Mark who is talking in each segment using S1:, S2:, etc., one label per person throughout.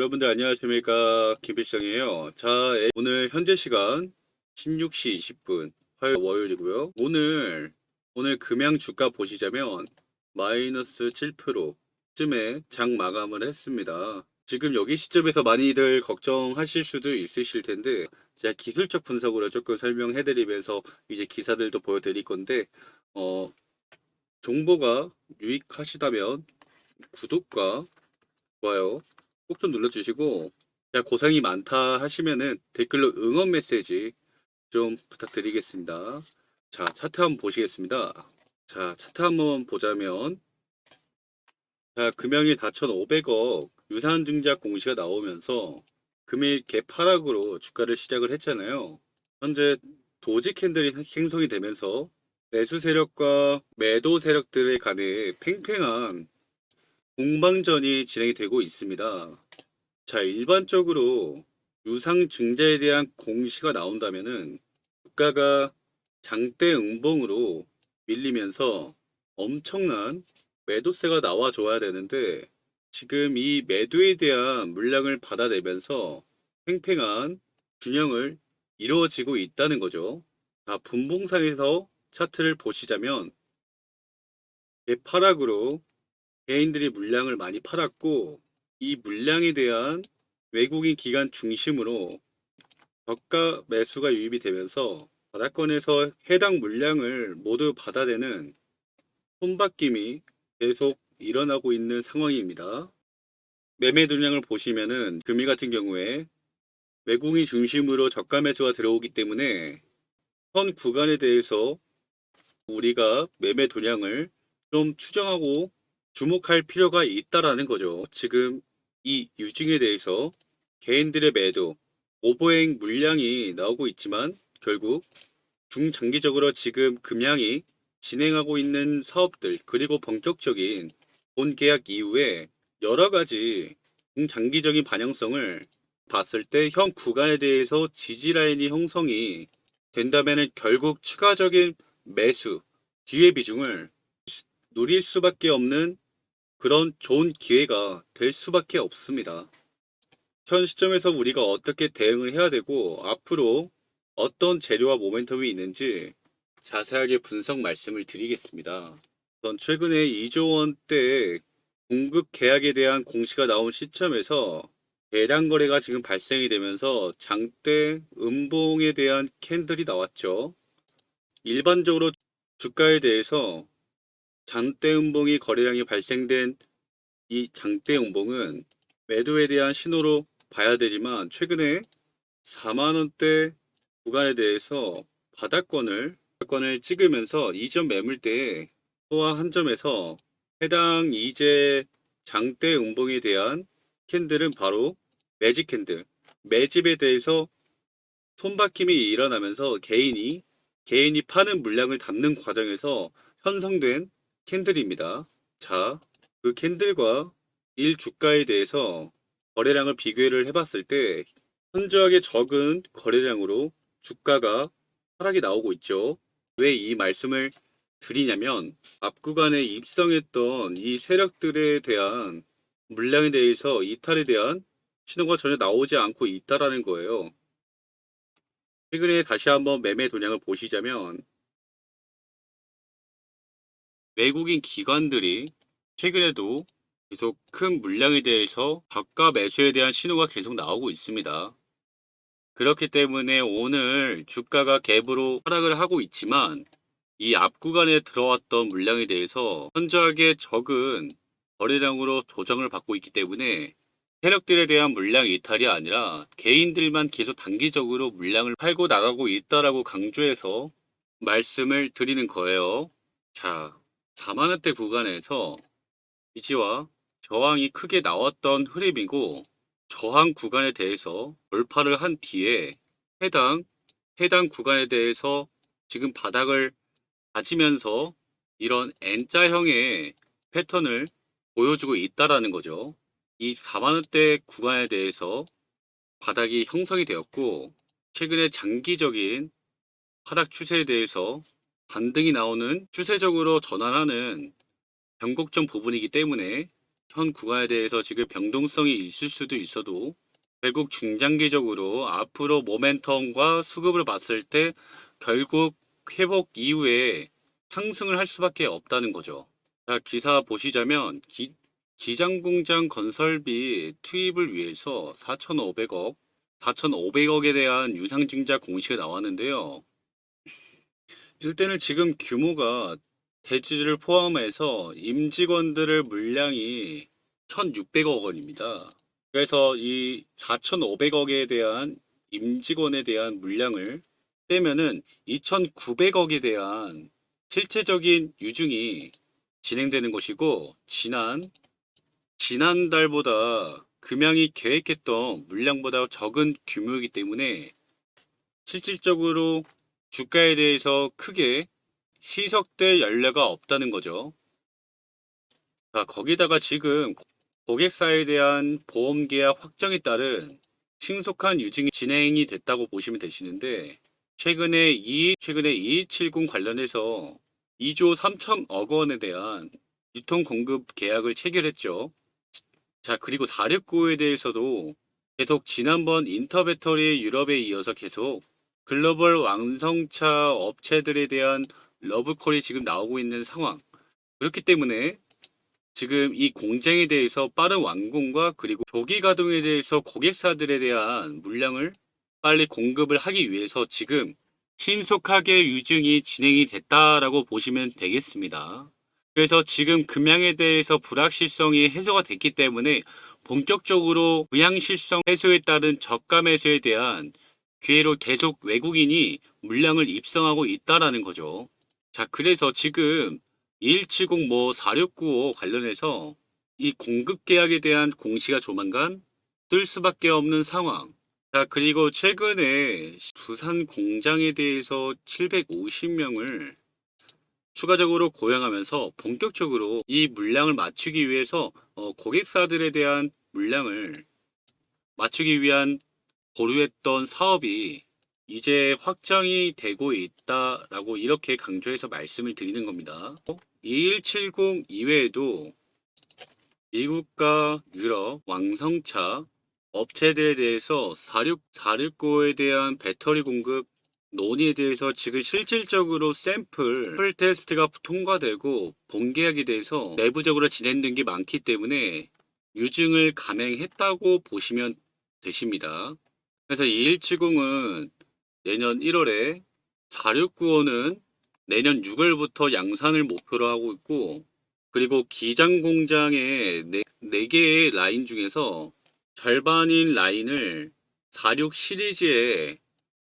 S1: 여러분들 안녕하십니까, 김필성이에요. 자, 오늘 현재 시간 16시 20분 월요일이고요. 오늘 금양 주가 보시자면 마이너스 7%쯤에 장 마감을 했습니다. 지금 여기 시점에서 많이들 걱정하실 수도 있으실 텐데 제가 기술적 분석으로 조금 설명해 드리면서 이제 기사들도 보여드릴 건데 정보가 유익하시다면 구독과 좋아요 꼭 좀 눌러주시고, 야, 고생이 많다 하시면은 댓글로 응원 메시지 좀 부탁드리겠습니다. 자, 차트 한번 보시겠습니다. 자, 차트 한번 보자면, 자, 금양이 4,500억 유상증자 공시가 나오면서 금일 개파락으로 주가를 시작을 했잖아요. 현재 도지 캔들이 생성이 되면서 매수 세력과 매도 세력들의 간에 팽팽한 공방전이 진행이 되고 있습니다. 자, 일반적으로 유상증자에 대한 공시가 나온다면은 주가가 장대 음봉으로 밀리면서 엄청난 매도세가 나와줘야 되는데, 지금 이 매도에 대한 물량을 받아내면서 팽팽한 균형을 이루어지고 있다는 거죠. 자, 분봉상에서 차트를 보시자면 대파락으로 개인들이 물량을 많이 팔았고, 이 물량에 대한 외국인 기관 중심으로 저가 매수가 유입이 되면서 바닥권에서 해당 물량을 모두 받아내는 손바뀜이 계속 일어나고 있는 상황입니다. 매매 물량을 보시면은 금일 같은 경우에 외국인 중심으로 저가 매수가 들어오기 때문에 현 구간에 대해서 우리가 매매 도량을 좀 추정하고 주목할 필요가 있다라는 거죠. 지금 이 유증에 대해서 개인들의 매도, 오버행 물량이 나오고 있지만 결국 중장기적으로 지금 금양이 진행하고 있는 사업들, 그리고 본격적인 본 계약 이후에 여러 가지 중장기적인 반영성을 봤을 때 현 구간에 대해서 지지 라인이 형성이 된다면 결국 추가적인 매수, 기회 비중을 누릴 수밖에 없는 그런 좋은 기회가 될 수밖에 없습니다. 현 시점에서 우리가 어떻게 대응을 해야 되고 앞으로 어떤 재료와 모멘텀이 있는지 자세하게 분석 말씀을 드리겠습니다. 우선 최근에 2조 원대 공급 계약에 대한 공시가 나온 시점에서 대량 거래가 지금 발생이 되면서 장대 음봉에 대한 캔들이 나왔죠. 일반적으로 주가에 대해서 장대 음봉이 거래량이 발생된 이 장대 음봉은 매도에 대한 신호로 봐야 되지만, 최근에 4만원대 구간에 대해서 바닥권을 찍으면서 이전 매물대에 또한 한 점에서 해당 이제 장대 음봉에 대한 캔들은 바로 매집 캔들, 매집에 대해서 손바뀜이 일어나면서 개인이 파는 물량을 담는 과정에서 형성된 캔들입니다. 자, 그 캔들과 일 주가에 대해서 거래량을 비교를 해봤을 때 현저하게 적은 거래량으로 주가가 하락이 나오고 있죠. 왜 이 말씀을 드리냐면 앞 구간에 입성했던 이 세력들에 대한 물량에 대해서 이탈에 대한 신호가 전혀 나오지 않고 있다라는 거예요. 최근에 다시 한번 매매 동향을 보시자면 외국인 기관들이 최근에도 계속 큰 물량에 대해서 저가 매수에 대한 신호가 계속 나오고 있습니다. 그렇기 때문에 오늘 주가가 갭으로 하락을 하고 있지만 이 앞 구간에 들어왔던 물량에 대해서 현저하게 적은 거래량으로 조정을 받고 있기 때문에 세력들에 대한 물량 이탈이 아니라 개인들만 계속 단기적으로 물량을 팔고 나가고 있다라고 강조해서 말씀을 드리는 거예요. 자, 4만원대 구간에서 지지와 저항이 크게 나왔던 흐름이고, 저항 구간에 대해서 돌파를 한 뒤에 해당 구간에 대해서 지금 바닥을 다지면서 이런 N자형의 패턴을 보여주고 있다라는 거죠. 이 4만원대 구간에 대해서 바닥이 형성이 되었고, 최근에 장기적인 하락 추세에 대해서 반등이 나오는 추세적으로 전환하는 변곡점 부분이기 때문에 현 구간에 대해서 지금 변동성이 있을 수도 있어도 결국 중장기적으로 앞으로 모멘텀과 수급을 봤을 때 결국 회복 이후에 상승을 할 수밖에 없다는 거죠. 자, 기사 보시자면 기장공장 건설비 투입을 위해서 4,500억에 대한 유상증자 공시가 나왔는데요. 일단은 지금 규모가 대주주를 포함해서 임직원들의 물량이 1,600억 원입니다. 그래서 이 4,500억에 대한 임직원에 대한 물량을 빼면은 2,900억에 대한 실체적인 유증이 진행되는 것이고, 지난달보다 금양이 계획했던 물량보다 적은 규모이기 때문에 실질적으로 주가에 대해서 크게 희석될 연료가 없다는 거죠. 자, 거기다가 지금 고객사에 대한 보험 계약 확정에 따른 신속한 유증이 진행이 됐다고 보시면 되시는데, 최근에 2270 관련해서 2조 3천억 원에 대한 유통 공급 계약을 체결했죠. 자, 그리고 469에 대해서도 계속 지난번 인터배터리 유럽에 이어서 계속 글로벌 완성차 업체들에 대한 러브콜이 지금 나오고 있는 상황. 그렇기 때문에 지금 이 공장에 대해서 빠른 완공과 그리고 조기 가동에 대해서 고객사들에 대한 물량을 빨리 공급을 하기 위해서 지금 신속하게 유증이 진행이 됐다라고 보시면 되겠습니다. 그래서 지금 금양에 대해서 불확실성이 해소가 됐기 때문에 본격적으로 불량실성 해소에 따른 저가 매수에 대한 기회로 계속 외국인이 물량을 입성하고 있다라는 거죠. 자, 그래서 지금 2170 4695 관련해서 이 공급 계약에 대한 공시가 조만간 뜰 수밖에 없는 상황. 자, 그리고 최근에 부산 공장에 대해서 750명을 추가적으로 고용하면서 본격적으로 이 물량을 맞추기 위해서 고객사들에 대한 물량을 맞추기 위한 보류했던 사업이 이제 확정이 되고 있다라고 이렇게 강조해서 말씀을 드리는 겁니다. 2170 이외에도 미국과 유럽 왕성차 업체들에 대해서 469에 대한 배터리 공급 논의에 대해서 지금 실질적으로 샘플 테스트가 통과되고 본계약에 대해서 내부적으로 진행된 게 많기 때문에 유증을 감행했다고 보시면 되십니다. 그래서 2170은 내년 1월에 4695는 내년 6월부터 양산을 목표로 하고 있고, 그리고 기장 공장의 4개의 라인 중에서 절반인 라인을 46 시리즈에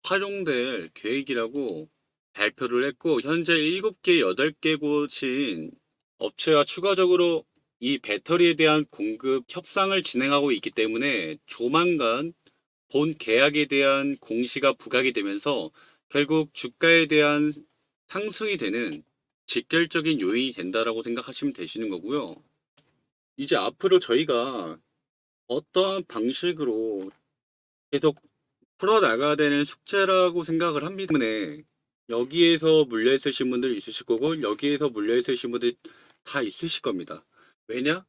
S1: 활용될 계획이라고 발표를 했고, 현재 7개, 8개 곳인 업체와 추가적으로 이 배터리에 대한 공급 협상을 진행하고 있기 때문에 조만간 본 계약에 대한 공시가 부각이 되면서 결국 주가에 대한 상승이 되는 직결적인 요인이 된다라고 생각하시면 되시는 거고요. 이제 앞으로 저희가 어떠한 방식으로 계속 풀어나가야 되는 숙제라고 생각을 합니다. 때문에 여기에서 물려 있으신 분들 있으실 거고 여기에서 물려 있으신 분들 다 있으실 겁니다. 왜냐?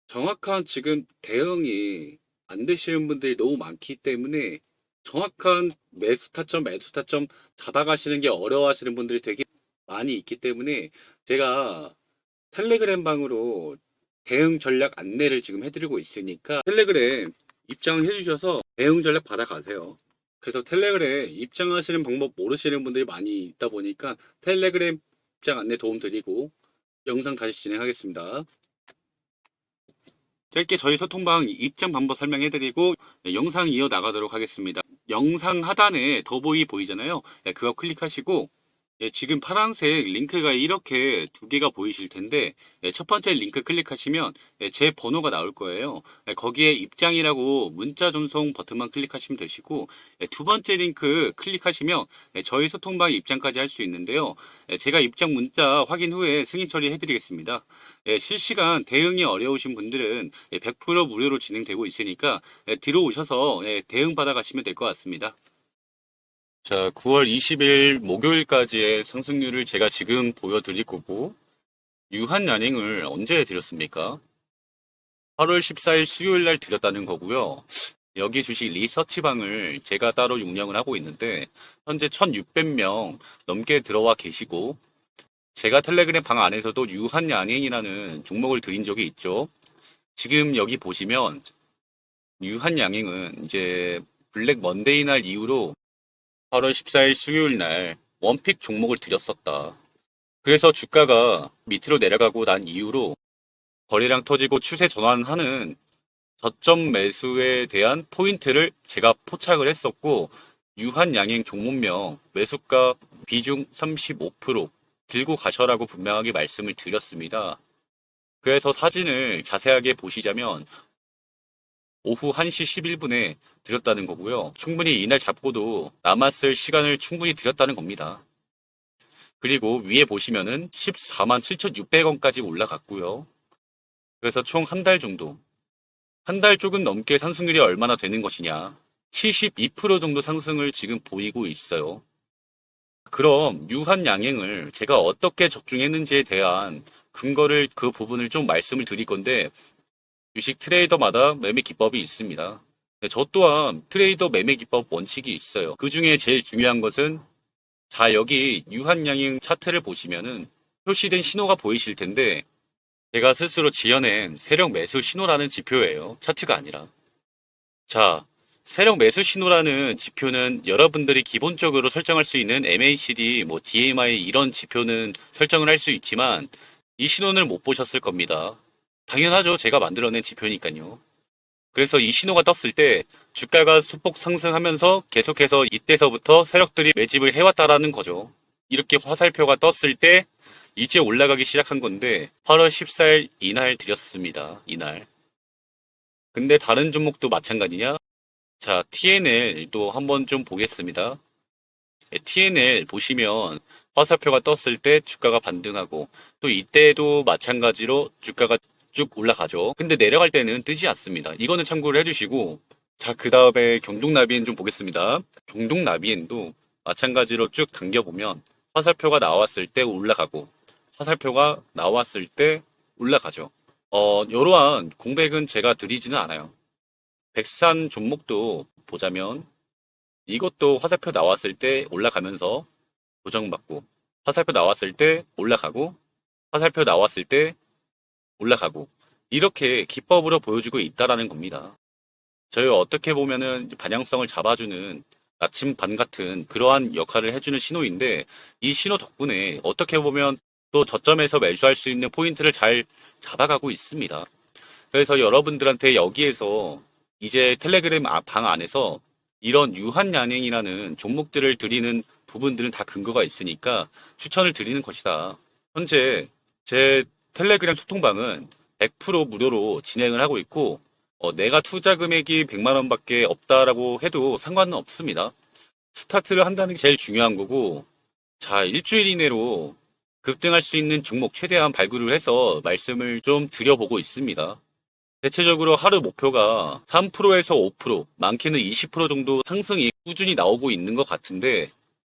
S1: 정확한 지금 대응이 안 되시는 분들이 너무 많기 때문에 정확한 매수 타점 잡아가시는 게 어려워하시는 분들이 되게 많이 있기 때문에 제가 텔레그램 방으로 대응 전략 안내를 지금 해드리고 있으니까 텔레그램 입장을 해주셔서 대응 전략 받아가세요. 그래서 텔레그램 입장하시는 방법 모르시는 분들이 많이 있다 보니까 텔레그램 입장 안내 도움 드리고 영상 다시 진행하겠습니다. 짧게 저희 소통방 입장 방법 설명해드리고 영상 이어나가도록 하겠습니다. 영상 하단에 더보기 보이잖아요. 그거 클릭하시고 지금 파란색 링크가 이렇게 두 개가 보이실 텐데 첫 번째 링크 클릭하시면 제 번호가 나올 거예요. 거기에 입장이라고 문자 전송 버튼만 클릭하시면 되시고 두 번째 링크 클릭하시면 저희 소통방 입장까지 할 수 있는데요. 제가 입장 문자 확인 후에 승인 처리해 드리겠습니다. 실시간 대응이 어려우신 분들은 100% 무료로 진행되고 있으니까 들어오셔서 대응 받아 가시면 될 것 같습니다. 자, 9월 20일 목요일까지의 상승률을 제가 지금 보여드릴 거고, 유한 란행을 언제 드렸습니까? 8월 14일 수요일 날 드렸다는 거고요. 여기 주식 리서치방을 제가 따로 운영을 하고 있는데 현재 1600명 넘게 들어와 계시고 제가 텔레그램 방 안에서도 유한양행이라는 종목을 드린 적이 있죠. 지금 여기 보시면 유한양행은 이제 블랙 먼데이 날 이후로 8월 14일 수요일 날 원픽 종목을 드렸었다. 그래서 주가가 밑으로 내려가고 난 이후로 거래량 터지고 추세 전환하는 저점 매수에 대한 포인트를 제가 포착을 했었고 유한양행 종목명 매수가 비중 35% 들고 가셔라고 분명하게 말씀을 드렸습니다. 그래서 사진을 자세하게 보시자면 오후 1시 11분에 드렸다는 거고요. 충분히 이날 잡고도 남았을 시간을 충분히 드렸다는 겁니다. 그리고 위에 보시면은 14만 7,600원까지 올라갔고요. 그래서 총 한 달 정도, 한 달 조금 넘게 상승률이 얼마나 되는 것이냐. 72% 정도 상승을 지금 보이고 있어요. 그럼 유한양행을 제가 어떻게 적중했는지에 대한 근거를 그 부분을 좀 말씀을 드릴 건데 주식 트레이더마다 매매 기법이 있습니다. 저 또한 트레이더 매매 기법 원칙이 있어요. 그 중에 제일 중요한 것은 자 여기 유한양행 차트를 보시면은 표시된 신호가 보이실 텐데 제가 스스로 지어낸 세력 매수 신호라는 지표예요. 차트가 아니라. 자, 세력 매수 신호라는 지표는 여러분들이 기본적으로 설정할 수 있는 MACD, 뭐 DMI 이런 지표는 설정을 할 수 있지만 이 신호는 못 보셨을 겁니다. 당연하죠. 제가 만들어낸 지표니까요. 그래서 이 신호가 떴을 때 주가가 소폭 상승하면서 계속해서 이때서부터 세력들이 매집을 해왔다라는 거죠. 이렇게 화살표가 떴을 때 이제 올라가기 시작한 건데 8월 14일 이날 드렸습니다. 이날. 근데 다른 종목도 마찬가지냐? 자, TNL도 한번 좀 보겠습니다. TNL 보시면 화살표가 떴을 때 주가가 반등하고 또 이때도 마찬가지로 주가가 쭉 올라가죠. 근데 내려갈 때는 뜨지 않습니다. 이거는 참고를 해주시고 자, 그 다음에 경동나비엔 좀 보겠습니다. 경동나비엔도 마찬가지로 쭉 당겨보면 화살표가 나왔을 때 올라가고 화살표가 나왔을 때 올라가죠. 이러한 공백은 제가 드리지는 않아요. 백산 종목도 보자면 이것도 화살표 나왔을 때 올라가면서 고정받고 화살표 나왔을 때 올라가고 화살표 나왔을 때 올라가고 이렇게 기법으로 보여주고 있다라는 겁니다. 저희 어떻게 보면은 방향성을 잡아주는 나침반 같은 그러한 역할을 해주는 신호인데 이 신호 덕분에 어떻게 보면 또 저점에서 매수할 수 있는 포인트를 잘 잡아가고 있습니다. 그래서 여러분들한테 여기에서 이제 텔레그램 방 안에서 이런 유한양행이라는 종목들을 드리는 부분들은 다 근거가 있으니까 추천을 드리는 것이다. 현재 제 텔레그램 소통방은 100% 무료로 진행을 하고 있고 내가 투자 금액이 100만 원밖에 없다라고 해도 상관은 없습니다. 스타트를 한다는 게 제일 중요한 거고 자 일주일 이내로 급등할 수 있는 종목 최대한 발굴을 해서 말씀을 좀 드려보고 있습니다. 대체적으로 하루 목표가 3%에서 5%, 많게는 20% 정도 상승이 꾸준히 나오고 있는 것 같은데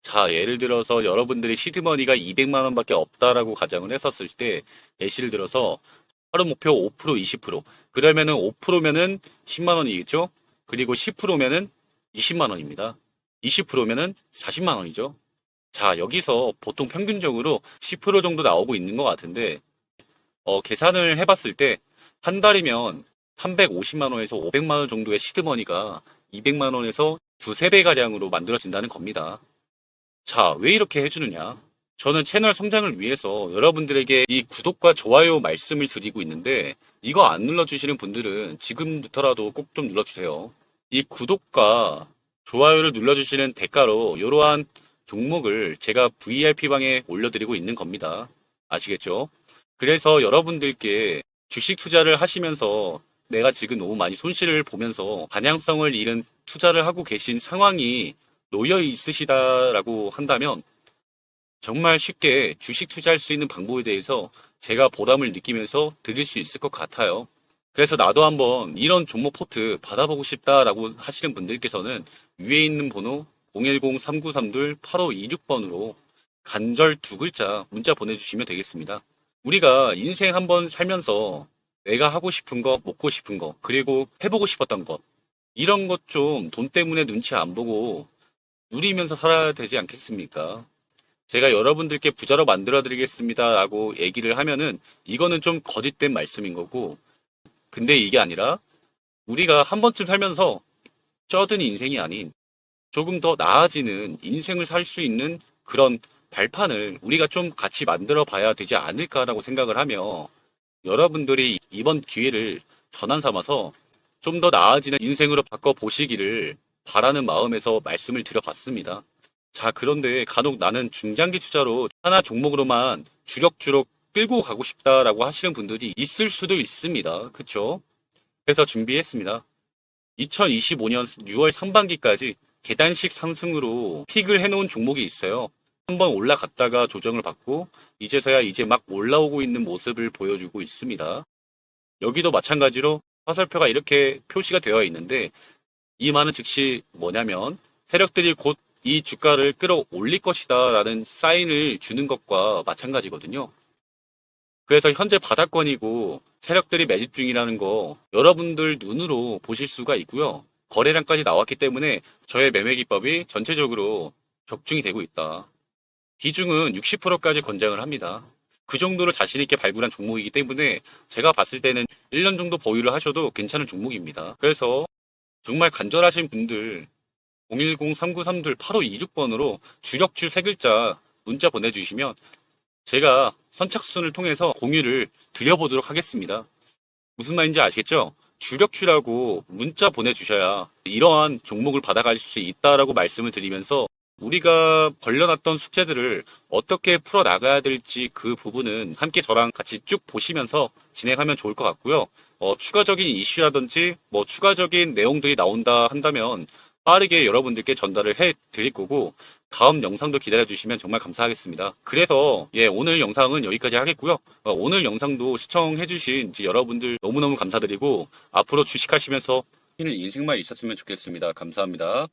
S1: 자 예를 들어서 여러분들이 시드머니가 200만 원밖에 없다라고 가정을 했었을 때 예시를 들어서 하루 목표 5%, 20% 그러면은 5%면은 10만 원이겠죠? 그리고 10%면은 20만 원입니다. 20%면은 40만 원이죠. 자 여기서 보통 평균적으로 10% 정도 나오고 있는 것 같은데 계산을 해봤을 때 한 달이면 350만 원에서 500만 원 정도의 시드머니가 200만 원에서 두세 배 가량으로 만들어진다는 겁니다. 자, 왜 이렇게 해주느냐? 저는 채널 성장을 위해서 여러분들에게 이 구독과 좋아요 말씀을 드리고 있는데 이거 안 눌러주시는 분들은 지금부터라도 꼭 좀 눌러주세요. 이 구독과 좋아요를 눌러주시는 대가로 이러한 종목을 제가 VIP방에 올려드리고 있는 겁니다. 아시겠죠? 그래서 여러분들께 주식 투자를 하시면서 내가 지금 너무 많이 손실을 보면서 방향성을 잃은 투자를 하고 계신 상황이 놓여 있으시다라고 한다면 정말 쉽게 주식 투자할 수 있는 방법에 대해서 제가 보람을 느끼면서 드릴 수 있을 것 같아요. 그래서 나도 한번 이런 종목 포트 받아보고 싶다라고 하시는 분들께서는 위에 있는 번호 010-3932-8526번으로 간절 두 글자 문자 보내주시면 되겠습니다. 우리가 인생 한번 살면서 내가 하고 싶은 거, 먹고 싶은 거, 그리고 해보고 싶었던 것. 이런 것 좀 돈 때문에 눈치 안 보고 누리면서 살아야 되지 않겠습니까? 제가 여러분들께 부자로 만들어 드리겠습니다 라고 얘기를 하면은 이거는 좀 거짓된 말씀인 거고, 근데 이게 아니라 우리가 한 번쯤 살면서 쩌든 인생이 아닌 조금 더 나아지는 인생을 살 수 있는 그런 발판을 우리가 좀 같이 만들어 봐야 되지 않을까라고 생각을 하며, 여러분들이 이번 기회를 전환 삼아서 좀 더 나아지는 인생으로 바꿔 보시기를 바라는 마음에서 말씀을 드려봤습니다. 자, 그런데 간혹 나는 중장기 투자로 하나 종목으로만 주력주로 끌고 가고 싶다라고 하시는 분들이 있을 수도 있습니다. 그쵸? 그래서 준비했습니다. 2025년 6월 상반기까지 계단식 상승으로 픽을 해놓은 종목이 있어요. 한번 올라갔다가 조정을 받고 이제서야 이제 막 올라오고 있는 모습을 보여주고 있습니다. 여기도 마찬가지로 화살표가 이렇게 표시가 되어 있는데, 이 말은 즉시 뭐냐면 세력들이 곧 이 주가를 끌어올릴 것이다 라는 사인을 주는 것과 마찬가지거든요. 그래서 현재 바닥권이고 세력들이 매집 중이라는 거 여러분들 눈으로 보실 수가 있고요. 거래량까지 나왔기 때문에 저의 매매 기법이 전체적으로 적중이 되고 있다. 비중은 60%까지 권장을 합니다. 그 정도로 자신 있게 발굴한 종목이기 때문에 제가 봤을 때는 1년 정도 보유를 하셔도 괜찮은 종목입니다. 그래서 정말 간절하신 분들 010-393-8526번으로 주력주 세 글자 문자 보내주시면 제가 선착순을 통해서 공유를 드려보도록 하겠습니다. 무슨 말인지 아시겠죠? 주력주라고 문자 보내주셔야 이러한 종목을 받아가실 수 있다라고 말씀을 드리면서, 우리가 벌려놨던 숙제들을 어떻게 풀어나가야 될지 그 부분은 함께 저랑 같이 쭉 보시면서 진행하면 좋을 것 같고요. 추가적인 이슈라든지 추가적인 내용들이 나온다 한다면 빠르게 여러분들께 전달을 해 드릴 거고, 다음 영상도 기다려 주시면 정말 감사하겠습니다. 그래서 오늘 영상은 여기까지 하겠고요. 오늘 영상도 시청해 주신 여러분들 너무너무 감사드리고, 앞으로 주식하시면서 인생만 있었으면 좋겠습니다. 감사합니다.